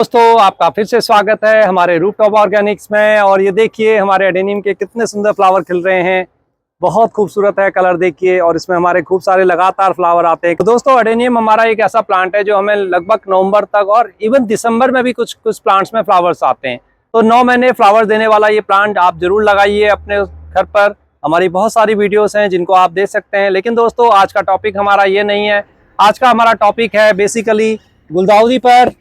दोस्तों आपका फिर से स्वागत है हमारे रूफटॉप ऑर्गेनिक्स में। और ये देखिए हमारे एडेनियम के कितने सुंदर फ्लावर खिल रहे हैं। बहुत खूबसूरत है कलर देखिए, और इसमें हमारे खूब सारे लगातार फ्लावर आते हैं। तो दोस्तों एडेनियम हमारा एक ऐसा प्लांट है जो हमें लगभग नवंबर तक और इवन दिसंबर में भी कुछ प्लांट्स में फ्लावर्स आते हैं। तो 9 महीने फ्लावर देने वाला ये प्लांट आप जरूर लगाइए अपने घर पर। हमारी बहुत सारी वीडियोस हैं जिनको आप देख सकते हैं। लेकिन दोस्तों आज का टॉपिक हमारा ये नहीं है। आज का हमारा टॉपिक है बेसिकली गुलदाउदी पर।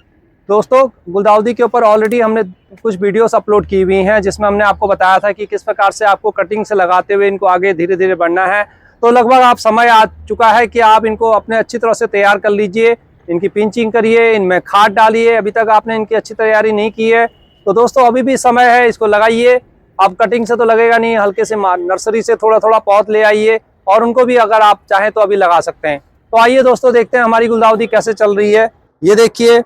दोस्तों गुलदाउदी के ऊपर ऑलरेडी हमने कुछ वीडियोस अपलोड की हुई हैं जिसमें हमने आपको बताया था कि किस प्रकार से आपको कटिंग से लगाते हुए इनको आगे धीरे धीरे बढ़ना है। तो लगभग आप समय आ चुका है कि आप इनको अपने अच्छी तरह से तैयार कर लीजिए। इनकी पिंचिंग करिए, इनमें खाद डालिए। अभी तक आपने इनकी अच्छी तैयारी नहीं की है तो दोस्तों अभी भी समय है, इसको लगाइए। अब कटिंग से तो लगेगा नहीं, हल्के से नर्सरी से थोड़ा थोड़ा पौध ले आइए और उनको भी अगर आप चाहें तो अभी लगा सकते हैं। तो आइए दोस्तों देखते हैं हमारी गुलदाउदी कैसे चल रही है। ये देखिए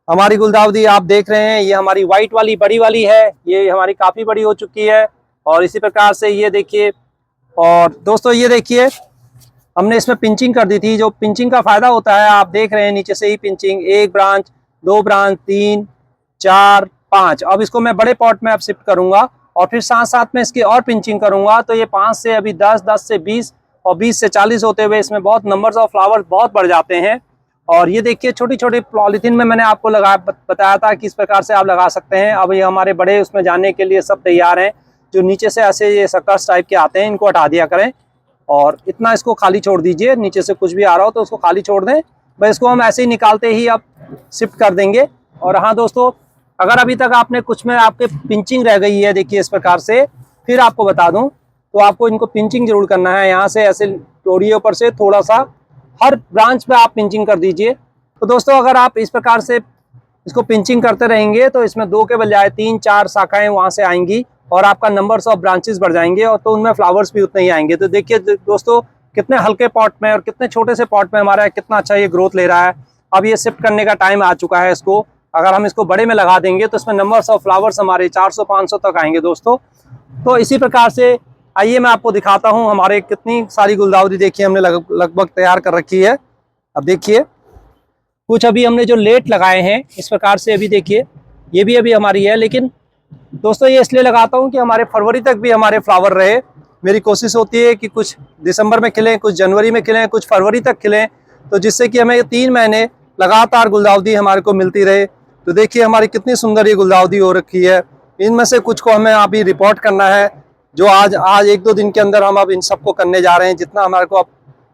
हमारी गुलदाउदी आप देख रहे हैं, ये हमारी वाइट वाली बड़ी वाली है, ये हमारी काफ़ी बड़ी हो चुकी है। और इसी प्रकार से ये देखिए, और दोस्तों ये देखिए हमने इसमें पिंचिंग कर दी थी। जो पिंचिंग का फ़ायदा होता है आप देख रहे हैं नीचे से ही पिंचिंग, 1 ब्रांच 2 ब्रांच 3 4 5। अब इसको मैं बड़े पॉट में अब शिफ्ट करूँगा और फिर साथ साथ में इसकी और पिंचिंग करूँगा। तो ये 5 से अभी 10, 10 से 20 और 20 से 40 होते हुए इसमें बहुत नंबर्स ऑफ फ्लावर्स बहुत बढ़ जाते हैं। और ये देखिए छोटी छोटी पॉलीथीन में मैंने आपको बताया था कि इस प्रकार से आप लगा सकते हैं। अब ये हमारे बड़े उसमें जाने के लिए सब तैयार हैं। जो नीचे से ऐसे ये सर्कस टाइप के आते हैं इनको हटा दिया करें और इतना इसको खाली छोड़ दीजिए। नीचे से कुछ भी आ रहा हो तो उसको खाली छोड़ दें। बस इसको हम ऐसे ही निकालते ही अब शिफ्ट कर देंगे। और हाँ दोस्तों, अगर अभी तक आपने कुछ में आपके पिंचिंग रह गई है, देखिए इस प्रकार से, फिर आपको बता दूँ तो आपको इनको पिंचिंग जरूर करना है। यहाँ से ऐसे तोड़िए ऊपर से थोड़ा सा, हर ब्रांच पे आप पिंचिंग कर दीजिए। तो दोस्तों अगर आप इस प्रकार से इसको पिंचिंग करते रहेंगे तो इसमें 2 के बजाय 3 4 शाखाएं वहां से आएंगी और आपका नंबर्स ऑफ ब्रांचेस बढ़ जाएंगे और तो उनमें फ्लावर्स भी उतने ही आएंगे। तो देखिए दोस्तों कितने हल्के पॉट में और कितने छोटे से पॉट में हमारा कितना अच्छा ये ग्रोथ ले रहा है। अब ये शिफ्ट करने का टाइम आ चुका है इसको। अगर हम इसको बड़े में लगा देंगे तो इसमें नंबर्स ऑफ फ्लावर्स हमारे 400-500 तक आएंगे दोस्तों। तो इसी प्रकार से आइए मैं आपको दिखाता हूँ हमारे कितनी सारी गुलदाउदी देखिए हमने लगभग तैयार कर रखी है। अब देखिए कुछ अभी हमने जो लेट लगाए हैं इस प्रकार से, अभी देखिए ये भी अभी हमारी है। लेकिन दोस्तों ये इसलिए लगाता हूँ कि हमारे फरवरी तक भी हमारे फ्लावर रहे। मेरी कोशिश होती है कि कुछ दिसंबर में खिलें, कुछ जनवरी में खिलें, कुछ फरवरी तक खिलें, तो जिससे कि हमें 3 महीने लगातार गुलदाउदी हमारे को मिलती रहे। तो देखिए हमारी कितनी सुंदर ये गुलदाउदी हो रखी है। इनमें से कुछ को हमें अभी रिपोर्ट करना है, जो आज 1-2 दिन के अंदर हम अब इन सबको करने जा रहे हैं, जितना हमारे को अब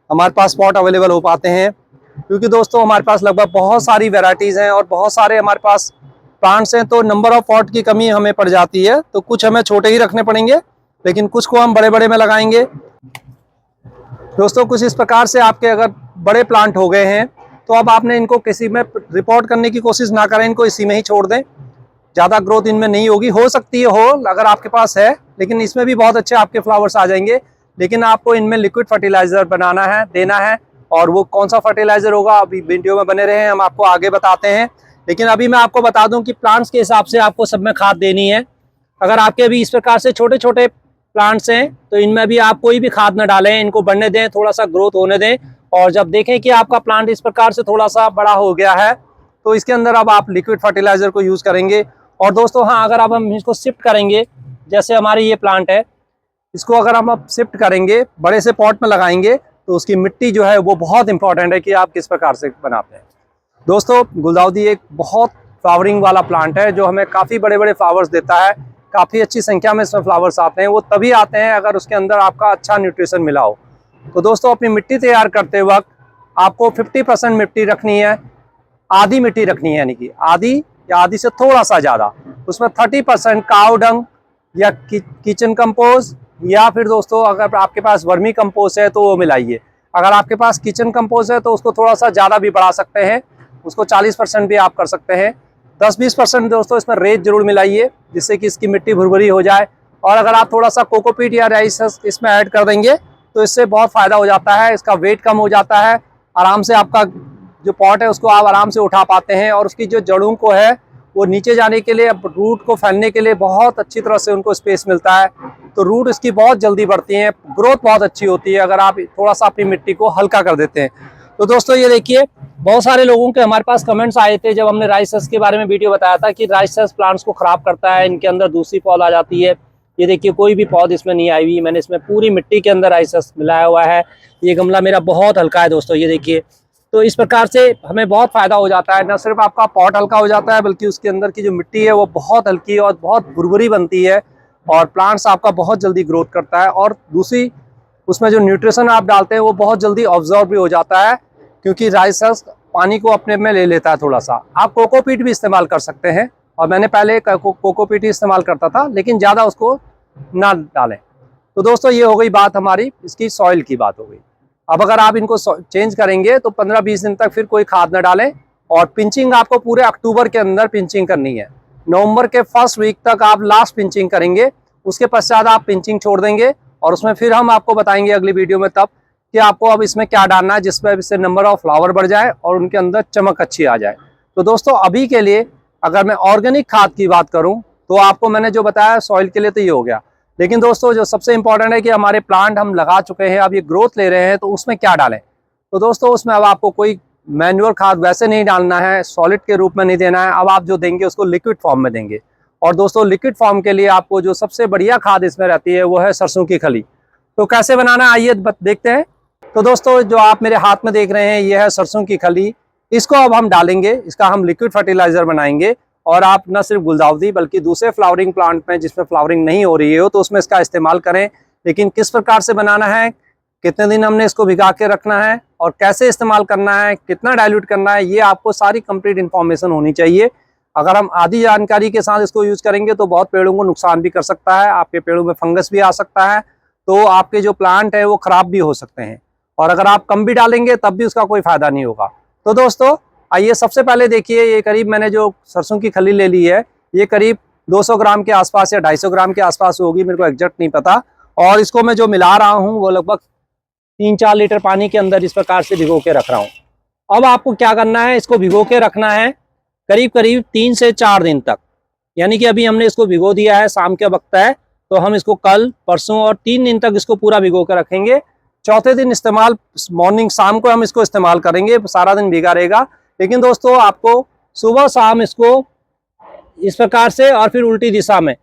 हमारे पास स्पॉट अवेलेबल हो पाते हैं। क्योंकि दोस्तों हमारे पास लगभग बहुत सारी वैरायटीज़ हैं और बहुत सारे हमारे पास प्लांट्स हैं, तो नंबर ऑफ पॉट की कमी हमें पड़ जाती है। तो कुछ हमें छोटे ही रखने पड़ेंगे, लेकिन कुछ को हम बड़े बड़े में लगाएंगे। दोस्तों कुछ इस प्रकार से आपके अगर बड़े प्लांट हो गए हैं तो अब आपने इनको किसी में रिपोर्ट करने की कोशिश ना करें, इनको इसी में ही छोड़ दें। ज़्यादा ग्रोथ इनमें नहीं होगी, हो सकती है हो अगर आपके पास है, लेकिन इसमें भी बहुत अच्छे आपके फ्लावर्स आ जाएंगे। लेकिन आपको इनमें लिक्विड फर्टिलाइजर बनाना है, देना है। और वो कौन सा फर्टिलाइजर होगा अभी वीडियो में बने रहे हैं, हम आपको आगे बताते हैं। लेकिन अभी मैं आपको बता दूं कि प्लांट्स के हिसाब से आपको सब में खाद देनी है। अगर आपके अभी इस प्रकार से छोटे छोटे प्लांट्स हैं तो इनमें भी आप कोई भी खाद न डालें, इनको बढ़ने दें, थोड़ा सा ग्रोथ होने दें। और जब देखें कि आपका प्लांट इस प्रकार से थोड़ा सा बड़ा हो गया है तो इसके अंदर अब आप लिक्विड फर्टिलाइजर को यूज़ करेंगे। और दोस्तों हाँ, अगर अब हम इसको शिफ्ट करेंगे, जैसे हमारी ये प्लांट है, इसको अगर हम अब शिफ्ट करेंगे, बड़े से पॉट में लगाएंगे, तो उसकी मिट्टी जो है वो बहुत इंपॉर्टेंट है कि आप किस प्रकार से बनाते हैं। दोस्तों गुलदाउदी एक बहुत फ्लावरिंग वाला प्लांट है जो हमें काफ़ी बड़े बड़े फ्लावर्स देता है। काफ़ी अच्छी संख्या में इसमें फ्लावर्स आते हैं। वो तभी आते हैं अगर उसके अंदर आपका अच्छा न्यूट्रिशन मिला हो। तो दोस्तों अपनी मिट्टी तैयार करते वक्त आपको 50% मिट्टी रखनी है, आधी मिट्टी रखनी है, यानी कि आधी या आधी से थोड़ा सा ज़्यादा। उसमें 30% काव डंग या किचन कंपोज, या फिर दोस्तों अगर आपके पास वर्मी कंपोस्ट है तो वो मिलाइए। अगर आपके पास किचन कंपोस्ट है तो उसको थोड़ा सा ज़्यादा भी बढ़ा सकते हैं, उसको 40% भी आप कर सकते हैं। 10-20% दोस्तों इसमें रेत जरूर मिलाइए जिससे कि इसकी मिट्टी भुरभुरी हो जाए। और अगर आप थोड़ा सा कोकोपीट या राइस इसमें ऐड कर देंगे तो इससे बहुत फ़ायदा हो जाता है। इसका वेट कम हो जाता है, आराम से आपका जो पॉट है उसको आप आराम से उठा पाते हैं। और उसकी जो जड़ों को है वो नीचे जाने के लिए, रूट को फैलने के लिए बहुत अच्छी तरह से उनको स्पेस मिलता है। तो रूट इसकी बहुत जल्दी बढ़ती हैं, ग्रोथ बहुत अच्छी होती है अगर आप थोड़ा सा अपनी मिट्टी को हल्का कर देते हैं। तो दोस्तों ये देखिए, बहुत सारे लोगों के हमारे पास कमेंट्स आए थे जब हमने राइसस के बारे में वीडियो बताया था कि राइसस प्लांट्स को खराब करता है, इनके अंदर दूसरी पौध आ जाती है। ये देखिए, कोई भी पौध इसमें नहीं आई हुई, मैंने इसमें पूरी मिट्टी के अंदर राइसस मिलाया हुआ है। ये गमला मेरा बहुत हल्का है दोस्तों, ये देखिए। तो इस प्रकार से हमें बहुत फायदा हो जाता है, न सिर्फ आपका पॉट हल्का हो जाता है बल्कि उसके अंदर की जो मिट्टी है वो बहुत हल्की और बहुत भुरभुरी बनती है और प्लांट्स आपका बहुत जल्दी ग्रोथ करता है। और दूसरी, उसमें जो न्यूट्रिशन आप डालते हैं वो बहुत जल्दी ऑब्जॉर्ब भी हो जाता है, क्योंकि राइसस पानी को अपने में ले लेता है थोड़ा सा। आप कोकोपीट भी इस्तेमाल कर सकते हैं, और मैंने पहले कोकोपीट ही इस्तेमाल करता था, लेकिन ज़्यादा उसको ना डालें। तो दोस्तों ये हो गई बात हमारी इसकी सॉइल की बात हो गई। अब अगर आप इनको चेंज करेंगे तो 15-20 दिन तक फिर कोई खाद न डालें। और पिंचिंग आपको पूरे अक्टूबर के अंदर पिंचिंग करनी है। नवंबर के फर्स्ट वीक तक आप लास्ट पिंचिंग करेंगे, उसके पश्चात आप पिंचिंग छोड़ देंगे। और उसमें फिर हम आपको बताएंगे अगली वीडियो में तब कि आपको अब इसमें क्या डालना है जिसमें इससे नंबर ऑफ फ्लावर बढ़ जाए और उनके अंदर चमक अच्छी आ जाए। तो दोस्तों अभी के लिए अगर मैं ऑर्गेनिक खाद की बात करूं तो आपको मैंने जो बताया सॉइल के लिए तो ये हो गया। लेकिन दोस्तों जो सबसे इंपॉर्टेंट है कि हमारे प्लांट हम लगा चुके हैं, अब ये ग्रोथ ले रहे हैं, तो उसमें क्या डालें। तो दोस्तों उसमें अब आपको कोई मैन्युअल खाद वैसे नहीं डालना है, सॉलिड के रूप में नहीं देना है। अब आप जो देंगे उसको लिक्विड फॉर्म में देंगे। और दोस्तों लिक्विड फॉर्म के लिए आपको जो सबसे बढ़िया खाद इसमें रहती है वो है सरसों की खली। तो कैसे बनाना है आइए देखते हैं। तो दोस्तों जो आप मेरे हाथ में देख रहे हैं ये है सरसों की खली। इसको अब हम डालेंगे, इसका हम लिक्विड फर्टिलाइजर बनाएंगे। और आप न सिर्फ गुलदाउदी बल्कि दूसरे फ्लावरिंग प्लांट में जिसमें फ्लावरिंग नहीं हो रही है तो उसमें इसका इस्तेमाल करें। लेकिन किस प्रकार से बनाना है, कितने दिन हमने इसको भिगा के रखना है और कैसे इस्तेमाल करना है, कितना डाइल्यूट करना है, ये आपको सारी कंप्लीट इन्फॉर्मेशन होनी चाहिए। अगर हम आधी जानकारी के साथ इसको यूज करेंगे तो बहुत पेड़ों को नुकसान भी कर सकता है, आपके पेड़ों में फंगस भी आ सकता है, तो आपके जो प्लांट है वो खराब भी हो सकते हैं। और अगर आप कम भी डालेंगे तब भी उसका कोई फायदा नहीं होगा। तो दोस्तों आइए सबसे पहले देखिए, ये करीब मैंने जो सरसों की खली ले ली है ये करीब 200 ग्राम के आसपास या 250 ग्राम के आसपास होगी, मेरे को एग्जैक्ट नहीं पता। और इसको मैं जो मिला रहा हूँ वो लगभग 3-4 लीटर पानी के अंदर इस प्रकार से भिगो के रख रहा हूँ। अब आपको क्या करना है, इसको भिगो के रखना है करीब करीब 3 से 4 दिन तक। यानी कि अभी हमने इसको भिगो दिया है, शाम के वक्त है, तो हम इसको कल परसों और 3 दिन तक इसको पूरा भिगो के रखेंगे। चौथे दिन इस्तेमाल, मॉर्निंग शाम को हम इसको इस्तेमाल करेंगे, सारा दिन भीगा रहेगा। लेकिन दोस्तों आपको सुबह शाम इसको इस प्रकार से और फिर उल्टी दिशा में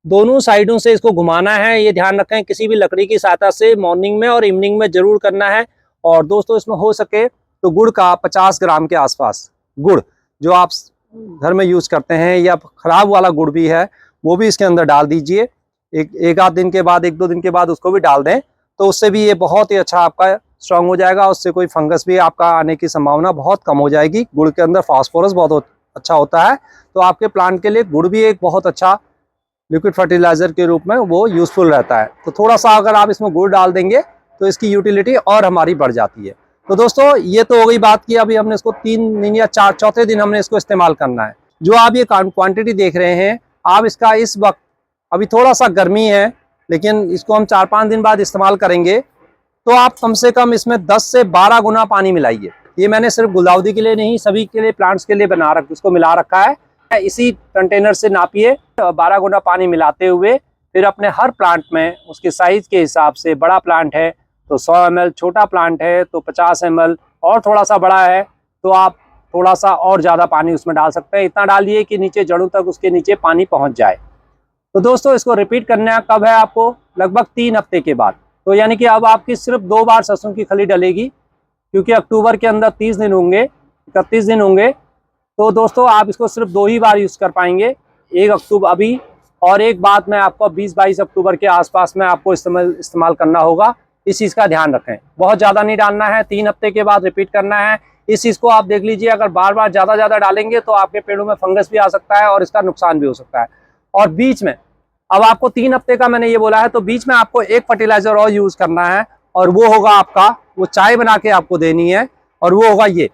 दोनों साइडों से इसको घुमाना है। ये ध्यान रखें किसी भी लकड़ी की सहायता से मॉर्निंग में और इवनिंग में जरूर करना है। और दोस्तों इसमें हो सके तो गुड़ का 50 ग्राम के आसपास, गुड़ जो आप घर में यूज करते हैं या खराब वाला गुड़ भी है वो भी इसके अंदर डाल दीजिए। एक आध दिन के बाद, 1-2 दिन के बाद उसको भी डाल दें, तो उससे भी ये बहुत ही अच्छा आपका स्ट्रांग हो जाएगा। उससे कोई फंगस भी आपका आने की संभावना बहुत कम हो जाएगी। गुड़ के अंदर फास्फोरस बहुत अच्छा होता है, तो आपके प्लांट के लिए गुड़ भी एक बहुत अच्छा लिक्विड फर्टिलाइजर के रूप में वो यूजफुल रहता है। तो थोड़ा सा अगर आप इसमें गुड़ डाल देंगे तो इसकी यूटिलिटी और हमारी बढ़ जाती है। तो दोस्तों ये तो हो गई बात की अभी हमने इसको 3 दिन या 4 चौथे दिन हमने इसको इस्तेमाल करना है। जो आप ये क्वांटिटी देख रहे हैं, आप इसका इस वक्त, अभी थोड़ा सा गर्मी है लेकिन इसको हम 4-5 दिन बाद इस्तेमाल करेंगे, तो आप कम से कम इसमें 10 से 12 गुना पानी मिलाइए। ये मैंने सिर्फ गुलदाउदी के लिए नहीं, सभी के लिए, प्लांट्स के लिए इसको मिला रखा है। इसी कंटेनर से नापिए, 12 गुना पानी मिलाते हुए फिर अपने हर प्लांट में उसके साइज के हिसाब से, बड़ा प्लांट है तो 100 ml, छोटा प्लांट है तो 50 ml, और थोड़ा सा बड़ा है तो आप थोड़ा सा और ज़्यादा पानी उसमें डाल सकते हैं। इतना डालिए कि नीचे जड़ों तक उसके नीचे पानी पहुंच जाए। तो दोस्तों इसको रिपीट करना कब है आपको, लगभग 3 हफ्ते के बाद। तो यानी कि अब आपकी सिर्फ 2 बार सरसों की खली डलेगी, क्योंकि अक्टूबर के अंदर 30 दिन होंगे, 31 दिन होंगे। तो दोस्तों आप इसको सिर्फ 2 ही बार यूज़ कर पाएंगे, 1 अक्टूबर अभी, और एक बात मैं आपको 20-22 अक्टूबर के आसपास में आपको इस्तेमाल करना होगा। इस चीज़ का ध्यान रखें, बहुत ज़्यादा नहीं डालना है, 3 हफ्ते के बाद रिपीट करना है। इस चीज़ को आप देख लीजिए, अगर बार बार ज़्यादा डालेंगे तो आपके पेड़ों में फंगस भी आ सकता है और इसका नुकसान भी हो सकता है। और बीच में, अब आपको 3 हफ्ते का मैंने ये बोला है, तो बीच में आपको एक फर्टिलाइजर और यूज़ करना है, और वो होगा आपका, वो चाय बना के आपको देनी है, और वो होगा ये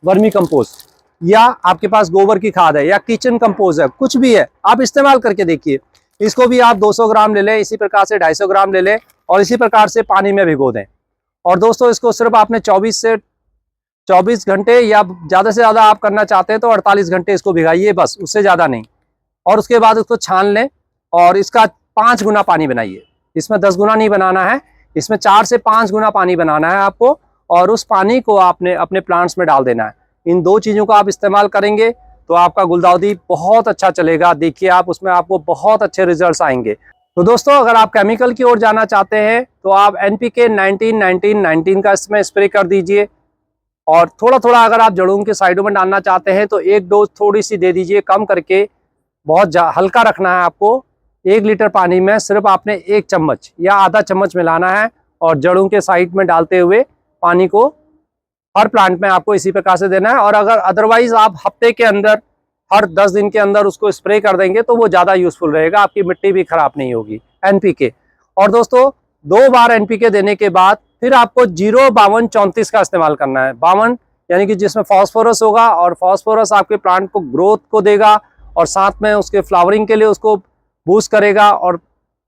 वर्मी कंपोस्ट, या आपके पास गोबर की खाद है या किचन कंपोस्ट है, कुछ भी है, आप इस्तेमाल करके देखिए। इसको भी आप 200 ग्राम ले लें, इसी प्रकार से 250 ग्राम ले लें, और इसी प्रकार से पानी में भिगो दें। और दोस्तों इसको सिर्फ आपने 24 घंटे, या ज़्यादा से ज़्यादा आप करना चाहते हैं तो 48 घंटे इसको भिगाइए, बस, उससे ज़्यादा नहीं। और उसके बाद उसको छान लें और इसका 5 गुना पानी बनाइए। इसमें 10 गुना नहीं बनाना है, इसमें 4 से 5 गुना पानी बनाना है आपको। और उस पानी को आपने अपने प्लांट्स में डाल देना है। इन दो चीज़ों का आप इस्तेमाल करेंगे तो आपका गुलदाउदी बहुत अच्छा चलेगा। देखिए आप उसमें आपको बहुत अच्छे रिजल्ट्स आएंगे। तो दोस्तों अगर आप केमिकल की ओर जाना चाहते हैं तो आप NPK 19-19-19 का इसमें स्प्रे कर दीजिए। और थोड़ा थोड़ा अगर आप जड़ों के साइडों में डालना चाहते हैं तो एक डोज थोड़ी सी दे दीजिए, कम करके। बहुत हल्का रखना है आपको। 1 लीटर पानी में सिर्फ आपने 1 चम्मच या आधा चम्मच मिलाना है और जड़ों के साइड में डालते हुए पानी को हर प्लांट में आपको इसी प्रकार से देना है। और अगर अदरवाइज आप हफ्ते के अंदर हर 10 दिन के अंदर उसको स्प्रे कर देंगे तो वो ज़्यादा यूजफुल रहेगा, आपकी मिट्टी भी खराब नहीं होगी। NPK, और दोस्तों 2 बार NPK देने के बाद फिर आपको 0-52-34 का इस्तेमाल करना है। 52 यानी कि जिसमें फॉस्फोरस होगा, और फॉस्फोरस आपके प्लांट को ग्रोथ को देगा और साथ में उसके फ्लावरिंग के लिए उसको बूस्ट करेगा। और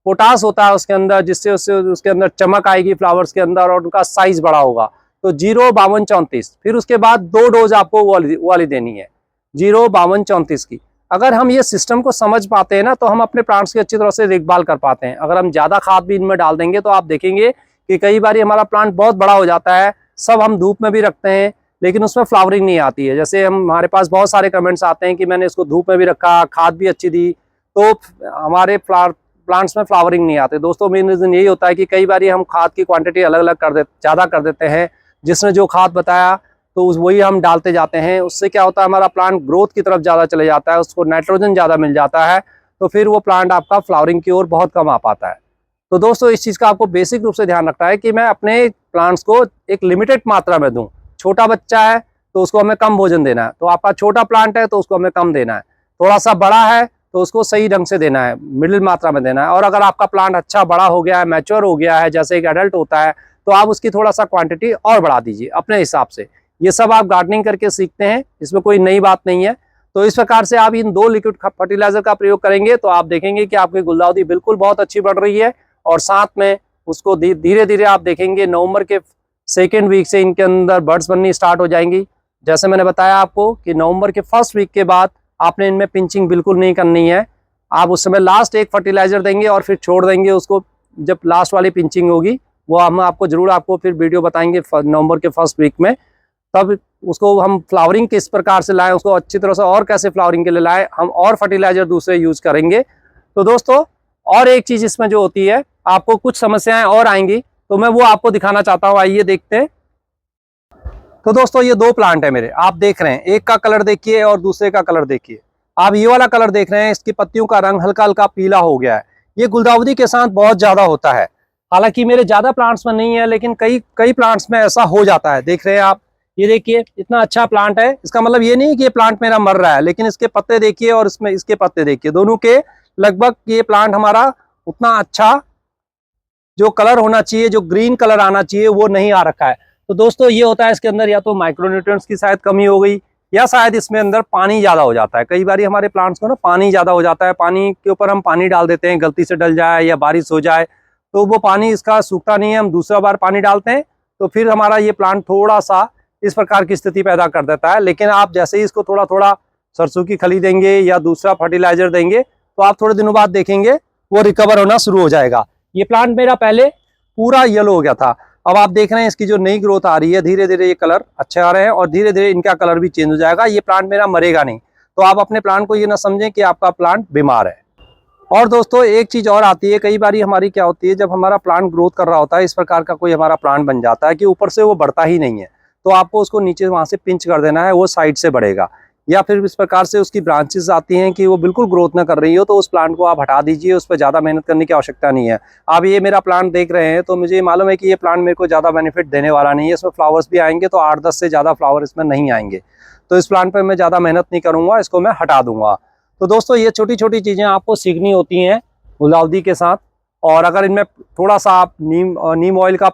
पोटास होता है उसके अंदर, जिससे उसके अंदर चमक आएगी फ्लावर्स के अंदर और उनका साइज बड़ा होगा। तो 0-52-34, फिर उसके बाद 2 डोज आपको वो वाली देनी है 0-52-34 की। अगर हम ये सिस्टम को समझ पाते हैं ना तो हम अपने प्लांट्स की अच्छी तरह से देखभाल कर पाते हैं। अगर हम ज़्यादा खाद भी इनमें डाल देंगे तो आप देखेंगे कि कई बार हमारा प्लांट बहुत बड़ा हो जाता है, सब हम धूप में भी रखते हैं लेकिन उसमें फ्लावरिंग नहीं आती है। जैसे हमारे पास बहुत सारे कमेंट्स आते हैं कि मैंने इसको धूप में भी रखा, खाद भी अच्छी दी, तो हमारे प्लांट्स में फ्लावरिंग नहीं आते। दोस्तों मेन रीज़न यही होता है कि कई बार हम खाद की क्वांटिटी अलग अलग ज़्यादा कर देते हैं। जिसने जो खाद बताया तो वही हम डालते जाते हैं। उससे क्या होता है, हमारा प्लांट ग्रोथ की तरफ ज़्यादा चले जाता है, उसको नाइट्रोजन ज़्यादा मिल जाता है, तो फिर वो प्लांट आपका फ्लावरिंग की ओर बहुत कम आ पाता है। तो दोस्तों इस चीज़ का आपको बेसिक रूप से ध्यान रखना है कि मैं अपने प्लांट्स को एक लिमिटेड मात्रा में दूँ। छोटा बच्चा है तो उसको हमें कम भोजन देना है, तो आपका छोटा प्लांट है तो उसको हमें कम देना है। थोड़ा सा बड़ा है तो उसको सही ढंग से देना है, मिडिल मात्रा में देना है। और अगर आपका प्लांट अच्छा बड़ा हो गया है, मैच्योर हो गया है, जैसे एक एडल्ट होता है, तो आप उसकी थोड़ा सा क्वांटिटी और बढ़ा दीजिए अपने हिसाब से। ये सब आप गार्डनिंग करके सीखते हैं, इसमें कोई नई बात नहीं है। तो इस प्रकार से आप इन 2 लिक्विड फर्टिलाइजर का प्रयोग करेंगे तो आप देखेंगे कि आपकी गुलदाउदी बिल्कुल बहुत अच्छी बढ़ रही है। और साथ में उसको धीरे धीरे आप देखेंगे नवंबर के 2nd वीक से इनके अंदर बर्ड्स बननी स्टार्ट हो जाएंगी। जैसे मैंने बताया आपको कि नवंबर के 1st वीक के बाद आपने इनमें पिंचिंग बिल्कुल नहीं करनी है। आप उस समय लास्ट एक फर्टिलाइजर देंगे और फिर छोड़ देंगे उसको। जब लास्ट वाली पिंचिंग होगी वो हम आपको जरूर आपको फिर वीडियो बताएंगे नवंबर के 1st वीक में। तब उसको हम फ्लावरिंग किस प्रकार से लाएं, उसको अच्छी तरह से और कैसे फ्लावरिंग के लिए लाएं, हम और फर्टिलाइजर दूसरे यूज करेंगे। तो दोस्तों और एक चीज इसमें जो होती है, आपको कुछ समस्याएं और आएंगी तो मैं वो आपको दिखाना चाहता हूं, आइए देखते हैं। तो दोस्तों ये 2 प्लांट है मेरे, आप देख रहे हैं, एक का कलर देखिए और दूसरे का कलर देखिए। आप ये वाला कलर देख रहे हैं, इसकी पत्तियों का रंग हल्का हल्का पीला हो गया है। ये गुलदाउदी के साथ बहुत ज्यादा होता है। हालांकि मेरे ज्यादा प्लांट्स में नहीं है लेकिन कई प्लांट्स में ऐसा हो जाता है। देख रहे हैं आप, ये देखिए इतना अच्छा प्लांट है। इसका मतलब ये नहीं कि ये प्लांट मेरा मर रहा है, लेकिन इसके पत्ते देखिए और इसमें इसके पत्ते देखिए, दोनों के लगभग ये प्लांट हमारा उतना अच्छा जो कलर होना चाहिए, जो ग्रीन कलर आना चाहिए, वो नहीं आ रखा है। तो दोस्तों ये होता है इसके अंदर या तो माइक्रोन्यूट्रिएंट्स की शायद कमी हो गई, या शायद इसमें अंदर पानी ज़्यादा हो जाता है। कई बार हमारे प्लांट्स को ना पानी ज़्यादा हो जाता है, पानी के ऊपर हम पानी डाल देते हैं, गलती से डल जाए या बारिश हो जाए तो वो पानी इसका सूखता नहीं है, हम दूसरा बार पानी डालते हैं तो फिर हमारा ये प्लांट थोड़ा सा इस प्रकार की स्थिति पैदा कर देता है। लेकिन आप जैसे ही इसको थोड़ा थोड़ा सरसों की खली देंगे या दूसरा फर्टिलाइजर देंगे तो आप थोड़े दिनों बाद देखेंगे वो रिकवर होना शुरू हो जाएगा। ये प्लांट मेरा पहले पूरा येलो हो गया था, अब आप देख रहे हैं इसकी जो नई ग्रोथ आ रही है, धीरे धीरे ये कलर अच्छे आ रहे हैं और धीरे धीरे इनका कलर भी चेंज हो जाएगा। ये प्लांट मेरा मरेगा नहीं। तो आप अपने प्लांट को ये ना समझें कि आपका प्लांट बीमार है। और दोस्तों एक चीज और आती है, कई बार हमारी क्या होती है, जब हमारा प्लांट ग्रोथ कर रहा होता है, इस प्रकार का कोई हमारा प्लांट बन जाता है कि ऊपर से वो बढ़ता ही नहीं है, तो आपको उसको नीचे वहां से पिंच कर देना है, वो साइड से बढ़ेगा। या फिर इस प्रकार से उसकी ब्रांचेस आती हैं कि वो बिल्कुल ग्रोथ ना कर रही हो, तो उस प्लांट को आप हटा दीजिए, उस पर ज़्यादा मेहनत करने की आवश्यकता नहीं है। आप ये मेरा प्लांट देख रहे हैं तो मुझे मालूम है कि ये प्लांट मेरे को ज़्यादा बेनिफिट देने वाला नहीं है। इसमें फ्लावर्स भी आएंगे तो 8-10 से ज़्यादा फ्लावर इसमें नहीं आएंगे, तो इस प्लांट पर मैं ज़्यादा मेहनत नहीं करूँगा, इसको मैं हटा दूंगा। तो दोस्तों ये छोटी छोटी चीज़ें आपको सीखनी होती हैं गुलदाउदी के साथ। और अगर इनमें थोड़ा सा आप नीम ऑयल का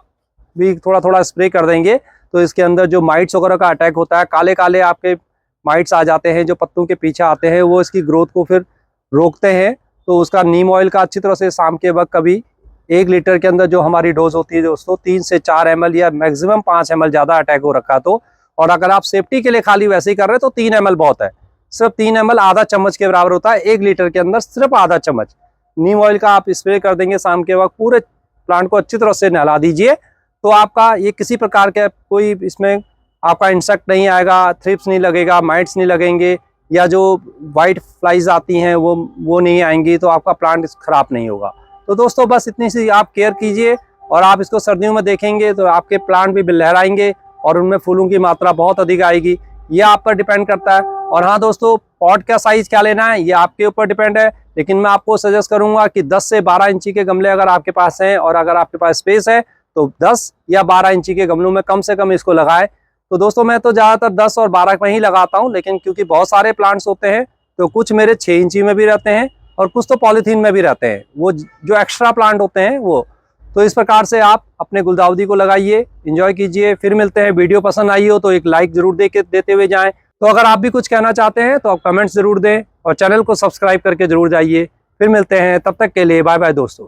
भी थोड़ा थोड़ा स्प्रे कर देंगे तो इसके अंदर जो माइट्स वगैरह का अटैक होता है, काले काले आपके माइट्स आ जाते हैं जो पत्तों के पीछे आते हैं, वो इसकी ग्रोथ को फिर रोकते हैं। तो उसका नीम ऑयल का अच्छी तरह से शाम के वक्त कभी 1 लीटर के अंदर जो हमारी डोज होती है दोस्तों 3 से 4 ml या मैक्सिमम 5 ml ज़्यादा अटैक हो रखा तो, और अगर आप सेफ्टी के लिए खाली वैसे ही कर रहे हैं तो 3 ml बहुत है। सिर्फ 3 ml आधा चम्मच के बराबर होता है, 1 लीटर के अंदर सिर्फ आधा चम्मच नीम ऑयल का आप स्प्रे कर देंगे शाम के वक्त, पूरे प्लांट को अच्छी तरह से नहला दीजिए। तो आपका ये किसी प्रकार के कोई इसमें आपका इंसेक्ट नहीं आएगा, थ्रिप्स नहीं लगेगा, माइट्स नहीं लगेंगे, या जो वाइट फ्लाइज आती हैं वो नहीं आएंगी, तो आपका प्लांट ख़राब नहीं होगा। तो दोस्तों बस इतनी सी आप केयर कीजिए और आप इसको सर्दियों में देखेंगे तो आपके प्लांट भी लहराएंगे और उनमें फूलों की मात्रा बहुत अधिक आएगी। ये आप पर डिपेंड करता है। और हाँ दोस्तों, पॉट का साइज़ क्या लेना है ये आपके ऊपर डिपेंड है, लेकिन मैं आपको सजेस्ट करूंगा कि 10 से 12 इंची के गमले अगर आपके पास हैं और अगर आपके पास स्पेस है तो 10 या 12 इंची के गमलों में कम से कम इसको लगाएं। तो दोस्तों मैं तो ज़्यादातर 10 और 12 में ही लगाता हूँ, लेकिन क्योंकि बहुत सारे प्लांट्स होते हैं तो कुछ मेरे 6 इंची में भी रहते हैं और कुछ तो पॉलीथीन में भी रहते हैं, वो जो एक्स्ट्रा प्लांट होते हैं वो। तो इस प्रकार से आप अपने गुलदाउदी को लगाइए, एंजॉय कीजिए। फिर मिलते हैं। वीडियो पसंद आई हो तो एक लाइक जरूर देते हुए जाएं। तो अगर आप भी कुछ कहना चाहते हैं तो आप कमेंट्स जरूर दें और चैनल को सब्सक्राइब करके जरूर जाइए। फिर मिलते हैं, तब तक के लिए बाय बाय दोस्तों।